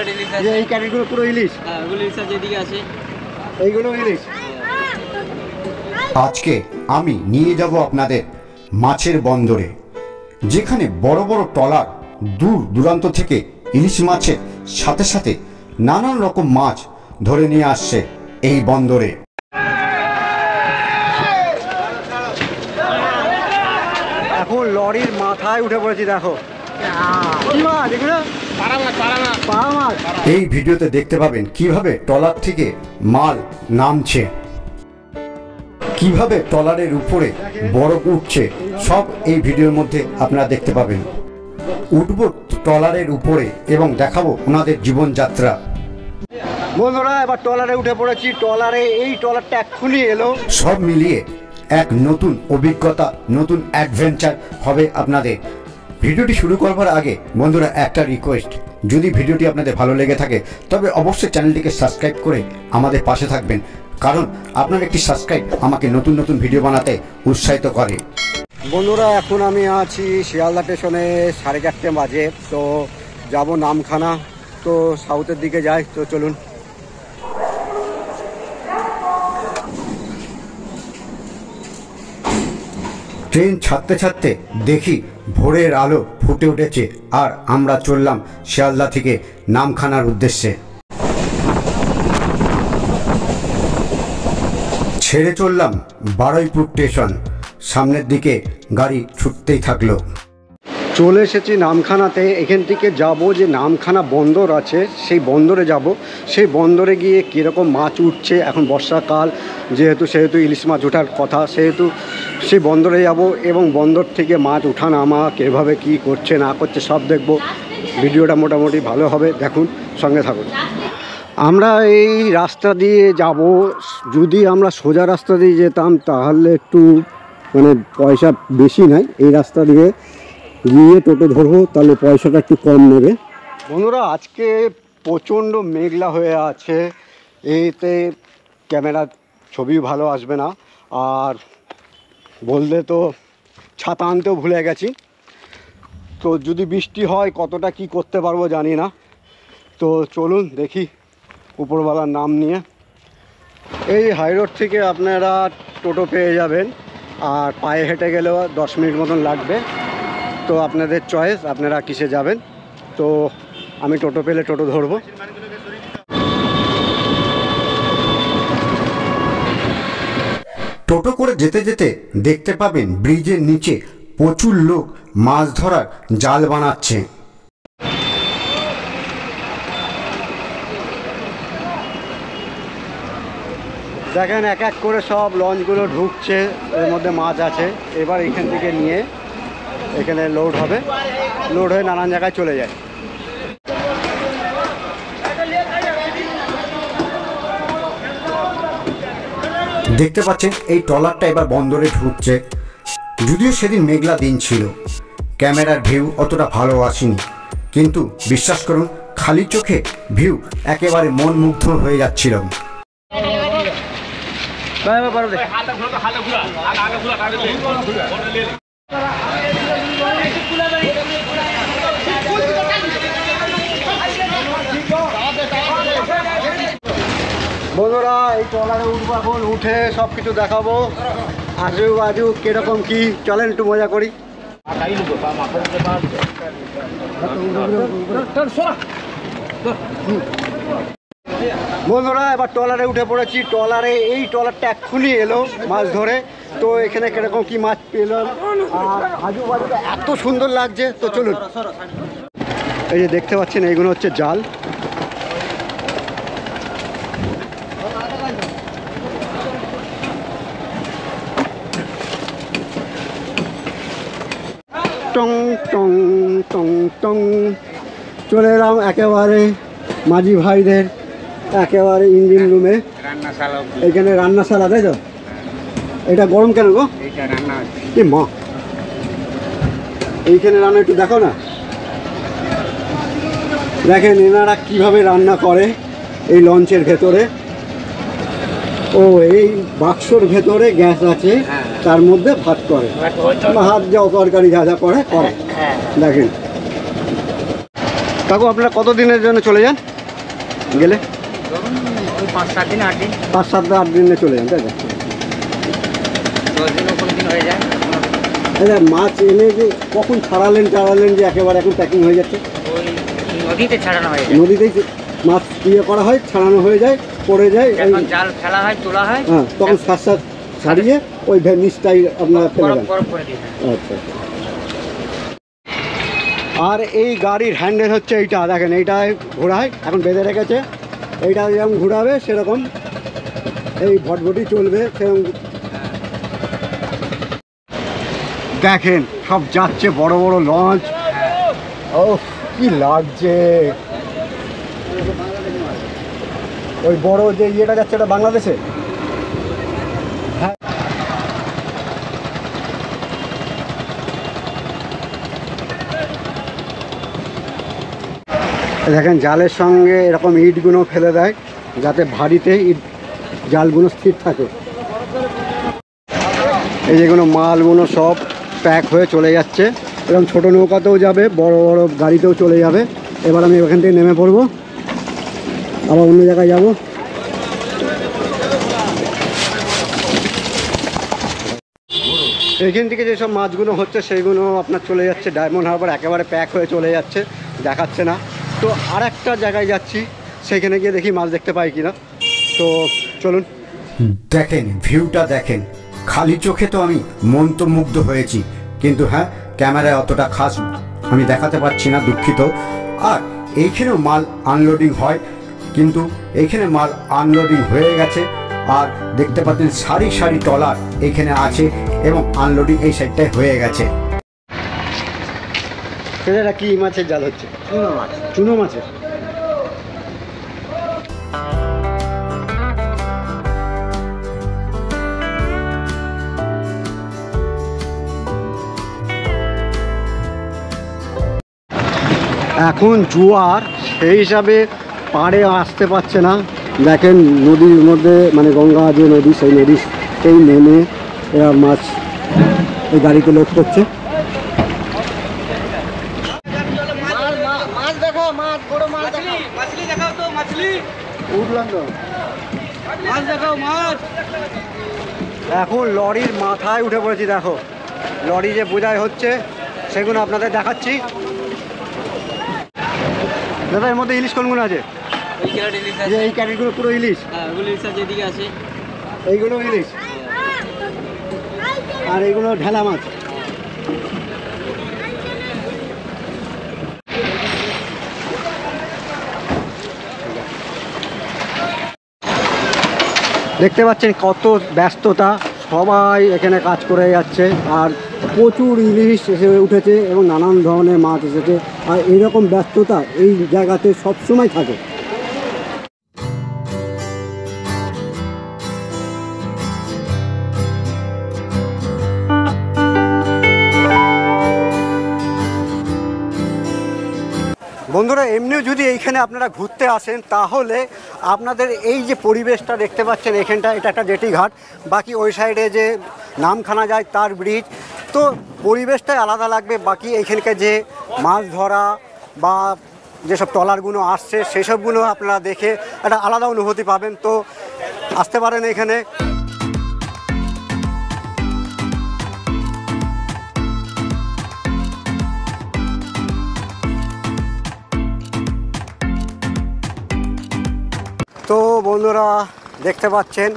Carat ইলিশ আছে। এই ক্যারেটগুলো পুরো ইলিশ? হ্যাঁ, ওগুলো ইলিশ আছে, এদিকে আছে, এইগুলো ইলিশ। আজকে আমি নিয়ে যাব আপনাদের মাছের বন্দরে, যেখানে বড় বড় ট্রলার দূর দূরান্ত থেকে ইলিশ মাছের সাথে সাথে নানান রকম মাছ ধরে নিয়ে আসছে এই বন্দরে। এখন লরির মাথায় উঠে পড়েছি, দেখো কি মাছ এগুলো? পাড়া মাছ। এই ভিডিওতে দেখতে পাবেন কিভাবে ট্রলার থেকে মাল নামছে, কিভাবে ট্রলারের উপরে বরফ উঠছে, সব এই ভিডিওর মধ্যে আপনারা দেখতে পাবেন। উঠব ট্রলারের উপরে এবং দেখাবো ওনাদের জীবনযাত্রা। বন্ধুরা এবার ট্রলারে উঠে পড়েছি। ট্রলারে এই ট্রলারটা এক্ষুনি এলো। সব মিলিয়ে এক নতুন অভিজ্ঞতা, নতুন অ্যাডভেঞ্চার হবে আপনাদের। ভিডিওটি শুরু করবার আগে বন্ধুরা একটা রিকোয়েস্ট, যদি ভিডিওটি আপনাদের ভালো লেগে থাকে তবে অবশ্যই চ্যানেলটিকে সাবস্ক্রাইব করে আমাদের পাশে থাকবেন, কারণ আপনার একটি সাবস্ক্রাইব আমাকে নতুন নতুন ভিডিও বানাতে উৎসাহিত করে। বন্ধুরা এখন আমি আছি শিয়ালদা স্টেশনে, 4:30 বাজে। তো যাব নামখানা, তো সাউথের দিকে যাই, তো চলুন। ট্রেন ছাড়তে ছাড়তে দেখি ভোরের আলো ফুটে উঠেছে, আর আমরা চললাম শিয়ালদা থেকে নামখানার উদ্দেশ্যে। ছেড়ে চললাম বারুইপুর স্টেশন, সামনের দিকে গাড়ি ছুটতেই থাকলো। চলে এসেছি নামখানাতে। এখান থেকে যাব যে নামখানা বন্দর আছে, সেই বন্দরে যাব। সেই বন্দরে গিয়ে কীরকম মাছ উঠছে, এখন বর্ষাকাল সেহেতু ইলিশ মাছ ওঠার কথা, সেহেতু সেই বন্দরে যাব এবং বন্দর থেকে মাছ উঠা নামা কীভাবে কী করছে না করছে সব দেখব। ভিডিওটা মোটামুটি ভালো হবে, দেখুন, সঙ্গে থাকুন। আমরা এই রাস্তা দিয়ে যাব। যদি আমরা সোজা রাস্তা দিয়ে যেতাম তাহলে একটু পয়সা বেশি নাই, এই রাস্তা দিয়ে গিয়ে টোটো ধরবো তাহলে পয়সাটা একটু কম নেবে। বন্ধুরা আজকে প্রচণ্ড মেঘলা হয়ে আছে, এতে ক্যামেরার ছবি ভালো আসবে না, আর বললে তো ছাতা আনতেও ভুলে গেছি। তো যদি বৃষ্টি হয় কতটা কি করতে পারবো জানি না। তো চলুন দেখি উপরওয়ালার নাম নিয়ে। এই হাইরোড থেকে আপনারা টোটো পেয়ে যাবেন, আর পায়ে হেঁটে গেলেও 10 মিনিট মতন লাগবে। তো আপনাদের চয়েস, আপনারা কিসে যাবেন। তো আমি টোটো পেলে টোটো ধরবো। টোটো করে যেতে যেতে দেখতে পাবেন ব্রিজের নিচে প্রচুর লোক মাছ ধরার জাল বানাচ্ছে। দেখেন এক এক করে সব লঞ্চগুলো ঢুকছে, এর মধ্যে মাছ আছে। এবার এখান থেকে নিয়ে এখানে লোড হবে, লোড হয়ে নানান জায়গায় চলে যায়। দেখতে পাচ্ছেন এই ট্রলারটা এবার বন্দরে ঢুকছে। যদিও সেদিন মেঘলা দিন ছিল, ক্যামেরার ভিউ অতটা ভালো আসেনি, কিন্তু বিশ্বাস করুন খালি চোখে ভিউ একেবারে মন মুগ্ধ হয়ে যাচ্ছিল। বন্ধুরা এই ট্রলারে উঠবো, এখন উঠে সব কিছু দেখাবো আজু বাজু কিরকম কি। চলেন একটু মজা করি। বন্ধুরা এবার ট্রলারে উঠে পড়েছি। ট্রলারে এই ট্রলারটা এক্ষুনি এলো মাছ ধরে। তো এখানে কিরকম কি মাছ পেলাম, আর আজু বাজুটা এত সুন্দর লাগছে। তো চলুন, এই যে দেখতে পাচ্ছেন এইগুলো হচ্ছে জাল। টং টং টং টং চলে এলাম একেবারে মাঝি ভাইদের একেবারে ইঞ্জিন রুমে। এখানে রান্নাশালা, তাই তো? এটা গরম কেন গো? এ মা, এইখানে রান্না একটু দেখো না। দেখেন এনারা কিভাবে রান্না করে এই লঞ্চের ভেতরে। ও এই বাক্সর ভেতরে গ্যাস আছে, তার মধ্যে ভাত করে, হাত যাও তরকারি যা যা করে করে। দেখেন কাকু, আপনারা কতদিনের জন্য চলে যান? গেলে ধরুন ওই 5-7 দিন 8 দিন 5-7 দিনে চলে যান, তাই তো? 10 দিনও কোনো দিন হয়ে যায়। আচ্ছা, মাছ এনে যে কখন ছাড়ালেন যে একেবারে এখন প্যাকিং হয়ে যাচ্ছে? ওই নদীতে ছাড়ানো হয়ে যায়। নদীতেই মাছ ইয়ে করা হয়, ছাড়ানো হয়ে যায়, পড়ে যায়, যখন জাল ফেলা হয় তোলা হয়, হ্যাঁ, তখন সাত ছাড়িয়ে ওই নিচটাই আপনারা ফেলে দেন। বরফ করে দিই। আচ্ছা আচ্ছা। আর এই গাড়ির হ্যান্ডেল হচ্ছে এইটা, দেখেন এইটায় ঘোরায়, এখন বেঁধে রেখেছে। এইটা যেরকম ঘোরাবে সেরকম এই ভটভটি চলবে সেরকম। দেখেন সব যাচ্ছে বড় বড় লঞ্চ। ও কি লাগছে, ওই বড় যে ইয়েটা যাচ্ছে এটা বাংলাদেশে। হ্যাঁ, দেখেন জালের সঙ্গে এরকম ইটগুলো ফেলে দেয় যাতে ভারীতে ইট জালগুলো স্থির থাকে। এই যেগুলো মালগুলো সব প্যাক হয়ে চলে যাচ্ছে, এরকম ছোটো নৌকাতেও যাবে, বড় বড় গাড়িতেও চলে যাবে। এবার আমি ওখান থেকে নেমে পড়বো, আবার অন্য জায়গায় যাব। এইখান থেকে যেসব মাছগুলো হচ্ছে সেইগুলো আপনার চলে যাচ্ছে ডায়মন্ড হারবার, একেবারে প্যাক হয়ে চলে যাচ্ছে, দেখাচ্ছে না। তো আর একটা জায়গায় যাচ্ছি, সেখানে গিয়ে দেখি মাছ দেখতে পাই কিনা। তো চলুন। দেখেন ভিউটা দেখেন, খালি চোখে তো আমি মন্ত্রমুগ্ধ হয়েছি, কিন্তু হ্যাঁ ক্যামেরায় অতটা খাস আমি দেখাতে পারছি না, দুঃখিত। আর এইখানেও মাল আনলোডিং হয়, কিন্তু এইখানে মাল আনলোডিং হয়ে গেছে। আর দেখতে পাচ্ছেন সারি সারি ট্রলার এইখানে আছে এবং আনলোডিং এই সাইডটায় হয়ে গেছে। সেটা কি মাছের জাল হচ্ছে? চুনো মাছ। চুনো মাছের। এখন জোয়ার, সেই হিসাবে পাড়ে আসতে পারছে না। দেখেন নদীর মধ্যে, মানে গঙ্গা যে নদী, সেই নদীতেই নেমে এরা মাছ এই গাড়িতে লোড করছে। মাছ দেখাও, মাছ বড় মাছ দেখাও। মাছলি দেখাও তো, মাছলি উঠলাম তো। মাছ দেখাও, মাছ। এখন লরির মাথায় উঠে পড়েছি, দেখো লরি যে বোঝাই হচ্ছে সেগুলো আপনাদের দেখাচ্ছি। দাদা এর মধ্যে ইলিশ কোনগুলো আছে? ওই ক্যারেট ইলিশ যে আছে। এই ক্যারেটগুলো পুরো ইলিশ? হ্যাঁ, ওগুলো ইলিশ আছে, এদিকে আছে। এইগুলো ইলিশ, আর এইগুলো ঢেলা মাছ। দেখতে পাচ্ছেন কত ব্যস্ততা, সবাই এখানে কাজ করে যাচ্ছে। আর প্রচুর ইলিশ এসে উঠেছে এবং নানান ধরনের মাছ এসেছে। আর এইরকম ব্যস্ততা এই জায়গাতে সবসময় থাকে। বন্ধুরা, এমনিও যদি এইখানে আপনারা ঘুরতে আসেন তাহলে আপনাদের এই যে পরিবেশটা দেখতে পাচ্ছেন এখানটা, এটা একটা জেটি ঘাট, বাকি ওই সাইডে যে নামখানা যায় তার ব্রিজ, তো পরিবেশটাই আলাদা লাগবে। বাকি এইখানকার যে মাছ ধরা বা যেসব ট্রলারগুলো আসছে সেসবগুলো আপনারা দেখে একটা আলাদা অনুভূতি পাবেন। তো আসতে পারেন এখানে। তো বন্ধুরা দেখতে পাচ্ছেন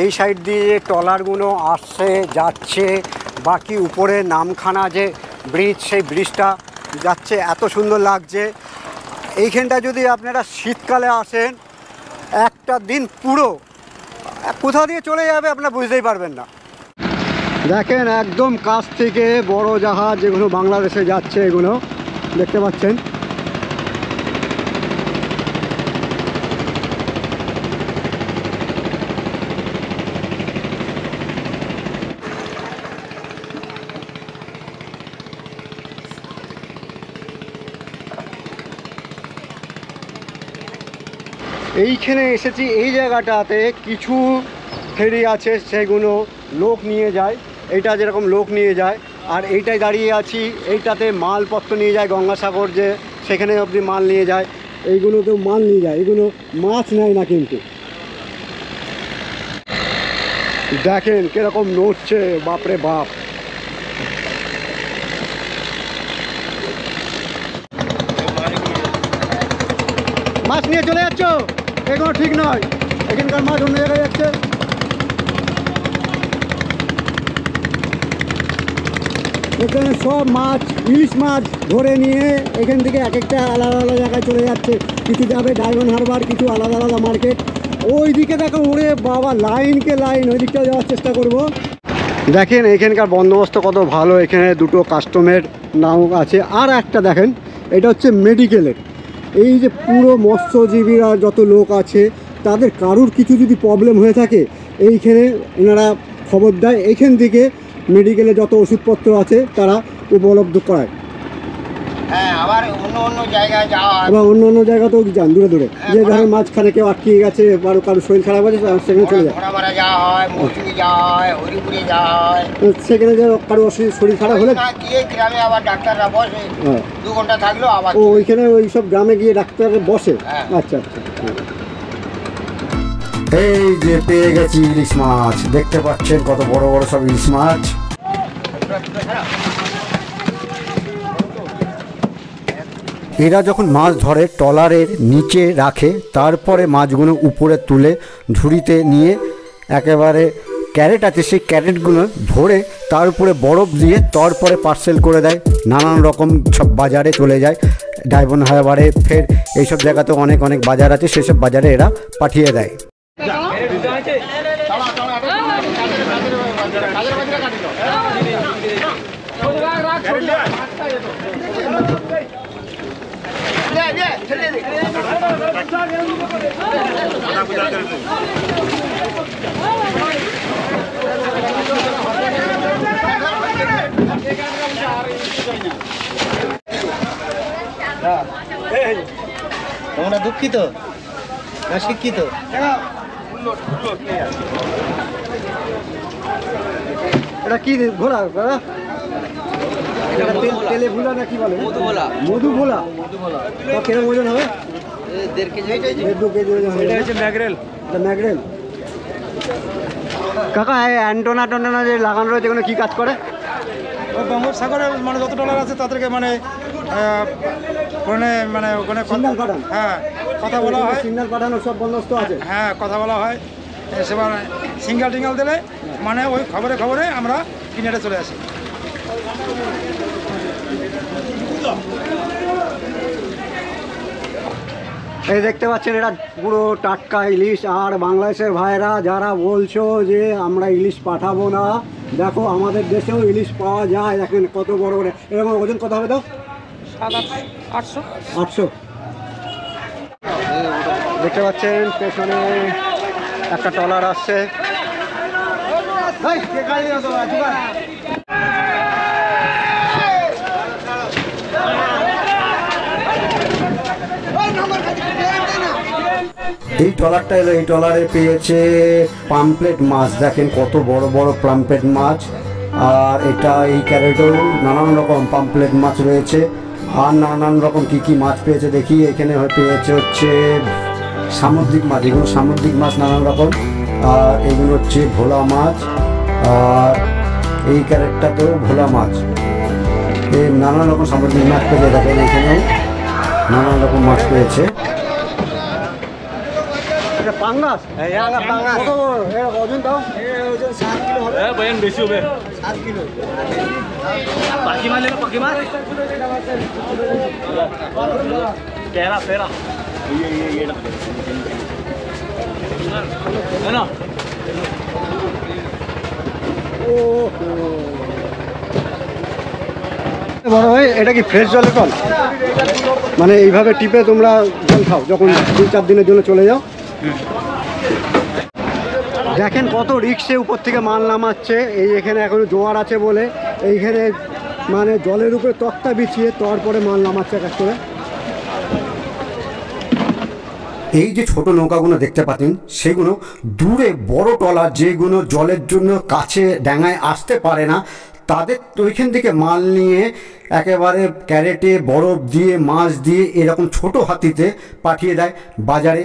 এই সাইড দিয়ে ট্রলারগুলো আসছে যাচ্ছে, বাকি উপরে নামখানা যে ব্রিজ, সেই ব্রিজটা যাচ্ছে, এত সুন্দর লাগছে। এইখানটা যদি আপনারা শীতকালে আসেন, একটা দিন পুরো কোথা দিয়ে চলে যাবে আপনারা বুঝতেই পারবেন না। দেখেন একদম কাছ থেকে বড় জাহাজ যেগুলো বাংলাদেশে যাচ্ছে, এগুলো দেখতে পাচ্ছেন। এইখানে এসেছি, এই জায়গাটাতে কিছু ফেরি আছে, সেগুলো লোক নিয়ে যায়। এইটা যেরকম লোক নিয়ে যায়, আর এইটাই দাঁড়িয়ে আছি, এইটাতে মালপত্র নিয়ে যায় গঙ্গাসাগর, যে সেখানে অবধি মাল নিয়ে যায়। এইগুলোতেও মাল নিয়ে যায়, এগুলো মাছ নেয় না কিন্তু। দেখেন কিরকম নড়ছে, বাপরে বাপ। মাছ নিয়ে চলে যাচ্ছ, এগুলো ঠিক নয়, এখানকার মাছ অন্য জায়গায় যাচ্ছে। এখানে সব মাছ, ইলিশ মাছ ধরে নিয়ে এখান থেকে এক একটা আলাদা আলাদা জায়গায় চলে যাচ্ছে। কিছু যাবে ডায়মন্ড হারবার, কিছু আলাদা আলাদা মার্কেট। ওই দিকে দেখো, ওরে বাবা, লাইনকে লাইন, ওই দিকটা যাওয়ার চেষ্টা করব। দেখেন এখানকার বন্দোবস্ত কত ভালো, এখানে দুটো কাস্টমের নাও আছে। আর একটা দেখেন, এটা হচ্ছে মেডিকেলের। এই যে পুরো মৎস্যজীবীরা যত লোক আছে, তাদের কারুর কিছু যদি প্রবলেম হয়ে থাকে, এইখানে এনারা খবর দেয়, এইখান থেকে মেডিকেলে যত ওষুধপত্র আছে তারা উপলব্ধ করায়। হ্যাঁ, আবার অন্য জায়গায় যাওয়া হয়। আবার অন্য জায়গাতেও যান, দূরে দূরে, যে ধরেন মাঝখানে কেউ আটকে গেছে, কারো শরীর খারাপ আছে, সেখানে চলে যায়। ঘোড়ামারা যাওয়া হয়, মৌসুমী যাওয়া হয়, হরিপুরে যাওয়া হয়। সেখানে যে কারো শরীর খারাপ হলে না গিয়ে গ্রামে আবার ডাক্তাররা বসে, 2 ঘন্টা থাকলেও আবার ও ওইখানে ওই সব গ্রামে গিয়ে ডাক্তার বসে। হ্যাঁ। আচ্ছা আচ্ছা। এই যে পেয়ে গেছি ইলিশ মাছ, দেখতে পাচ্ছেন কত বড় বড় সব ইলিশ মাছ। এরা যখন মাছ ধরে ট্রলারের নিচে রাখে, তারপরে মাছগুলো উপরে তুলে ঝুড়িতে নিয়ে একেবারে ক্যারেট আছে, সেই ক্যারেটগুলো ভরে তার উপরে বরফ দিয়ে তারপরে পার্সেল করে দেয়, নানান রকম সব বাজারে চলে যায়। ডায়মন্ড হারবারে, ফের এইসব জায়গাতে অনেক অনেক বাজার আছে, সেসব বাজারে এরা পাঠিয়ে দেয়। তোমরা দুঃখিত না শিক্ষিত? এটা কি ঘোড়া? তেলে ভুলা না কি বলে? মধুভোলা। মধুভোলা। কিরকম ওজন হবে? 1.5 কেজি। 1.5 কেজি ওজন হবে। এটা হচ্ছে ম্যাগরেল। এটা ম্যাগরেল। কাকা, এই অ্যান্টোনা টন্টোনা যে লাগানো রয়েছে, এগুলো কি কাজ করে? বঙ্গোপসাগরে মানে যত ট্রলার আছে তাদেরকে মানে ওখানে সিগন্যাল পাঠান? হ্যাঁ, কথা বলা হয়। সিগন্যাল পাঠানোর সব বন্দোবস্ত আছে? হ্যাঁ, কথা বলা হয়। সেবার সিঙ্গেল টিঙ্গেল দিলে মানে ওই খবরে আমরা কিনারে চলে আসি। এই দেখতে পাচ্ছেন, এটা পুরো টাটকা ইলিশ। আর বাংলাদেশের ভাইরা যারা বলছো যে আমরা ইলিশ পাঠাবো না, দেখো আমাদের দেশেও ইলিশ পাওয়া যায়। দেখেন কত বড় বড়। এরকম ওজন কত হবে? তো 800। দেখতে পাচ্ছেন পেছনে একটা ট্রলার আসছে। এই ট্রলারটা এলো, এই ট্রলারে পেয়েছে পামপ্লেট মাছ। দেখেন কত বড় বড় পামপ্লেট মাছ। আর এটা এই ক্যারেটেও নানান রকম পামপ্লেট মাছ রয়েছে। আর নানান রকম কি কি মাছ পেয়েছে দেখি। এখানে পেয়েছে হচ্ছে সামুদ্রিক মাছ, এগুলো সামুদ্রিক মাছ নানান রকম। আর এগুলো হচ্ছে ভোলা মাছ। আর এই ক্যারেটটাতেও ভোলা মাছ। এই নানান রকম সামুদ্রিক মাছ পেয়েছে। দেখেন এখানেও নানান রকম মাছ পেয়েছে। পাঙ্গাস? কত বড়? এর ওজন দাও। ওজন 7 কিলো হবে। বয়ান বেশি হবে। 7 কিলো। পাখি মাছ নেবে, পাখি মাছ। তেরা। না বড় ভাই, এটা কি ফ্রেশ জলের কল? মানে এইভাবে টিপে তোমরা জল খাও যখন 2-4 দিনের জন্য চলে যাও? দেখেন কত রিক্সে উপর থেকে মাল নামাচ্ছে। এই এখানে এখন জোয়ার আছে বলে এইখানে মানে জলের উপরে তক্তা বিছিয়ে তারপরে মাল নামাচ্ছে কাজ করে। এই যে ছোট নৌকাগুলো দেখতে পাচ্ছেন, সেগুলো দূরে বড় ট্রলার যেগুলো জলের জন্য কাছে ডাঙায় আসতে পারে না, তাদের ওইখান থেকে মাল নিয়ে একেবারে ক্যারেটে বরফ দিয়ে মাছ দিয়ে এরকম ছোট হাতিতে পাঠিয়ে দেয় বাজারে।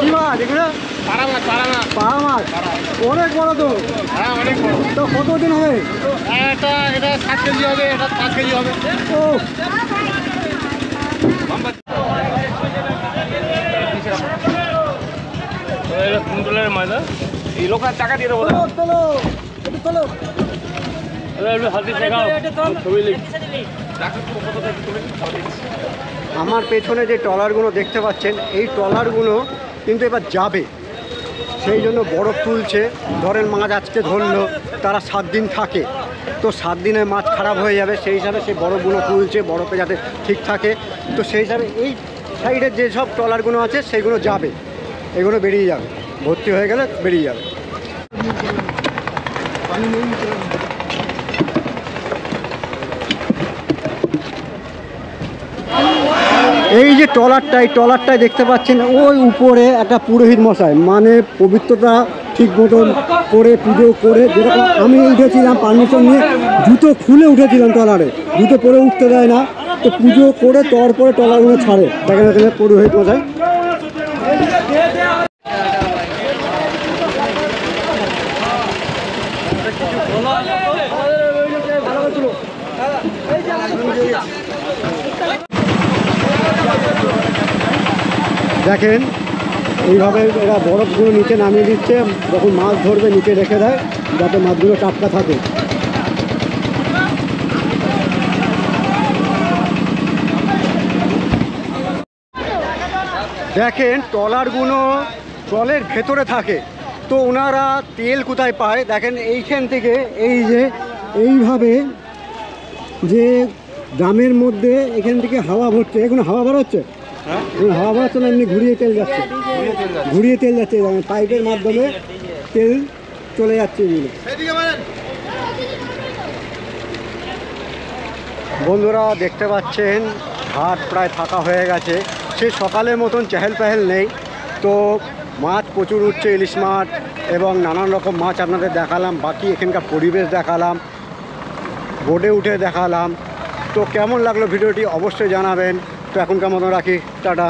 কি মাছ এগুলো? পাড়া মাছ অনেক বড় তো। হ্যাঁ অনেক বড়। তো কতদিন হবে? এটা 7 কেজি হবে, এটা 5 কেজি হবে। ও কুন্তলের ময়দা এই লোকের টাকা দিয়ে দেবো চলো একটু চলো। হালদি শেখাও ছবি লিখ। আমার পেছনে যে ট্রলারগুলো দেখতে পাচ্ছেন, এই ট্রলারগুলো কিন্তু এবার যাবে, সেই জন্য বরফ তুলছে। ধরেন মাছ আজকে ধরলো, তারা 7 দিন থাকে, তো 7 দিনে মাছ খারাপ হয়ে যাবে, সেই হিসাবে সেই বরফগুলো তুলছে, বরফে যাতে ঠিক থাকে। তো সেই হিসাবে এই সাইডের যেসব ট্রলারগুলো আছে সেগুলো যাবে, এগুলো বেরিয়ে যাবে, ভর্তি হয়ে গেলে বেরিয়ে যাবে। এই যে ট্রলারটায় দেখতে পাচ্ছেন, ওই উপরে একটা পুরোহিত মশাই, মানে পবিত্রতা ঠিক মতন করে পুজো করে, যেরকম আমি উঠেছিলাম পারমিশন নিয়ে, জুতো খুলে উঠেছিলাম ট্রলারে, জুতো পরে উঠতে দেয় না, তো পুজো করে তারপরে ট্রলারগুলো ছাড়ে। দেখেন এখানে পুরোহিত মশাই। দেখেন এইভাবে এরা বরফগুলো নিচে নামিয়ে দিচ্ছে, যখন মাছ ধরবে নিচে রেখে দেয় যাতে মাছগুলো টাটকা থাকে। দেখেন ট্রলারগুলো জলের ভেতরে থাকে, তো ওনারা তেল কোথায় পায় দেখেন, এইখান থেকে এই যে এইভাবে যে ড্রামের মধ্যে এখান থেকে হাওয়া ভরছে, এখানে হাওয়া বার হচ্ছে, হাওয়া বার হচ্ছে না, এমনি ঘুরিয়ে তেল যাচ্ছে, ঘুরিয়ে তেল যাচ্ছে, পাইপের মাধ্যমে তেল চলে যাচ্ছে এগুলো। বন্ধুরা দেখতে পাচ্ছেন ঘাট প্রায় ফাঁকা হয়ে গেছে, সে সকালের মতন চেহেল পেহেল নেই। তো মাছ প্রচুর উঠছে, ইলিশ মাছ এবং নানান রকম মাছ আপনাদের দেখালাম, বাকি এখানকার পরিবেশ দেখালাম, বোটে উঠে দেখালাম। তো কেমন লাগলো ভিডিওটি অবশ্যই জানাবেন। তো এখনকার মতো রাখি, টাটা।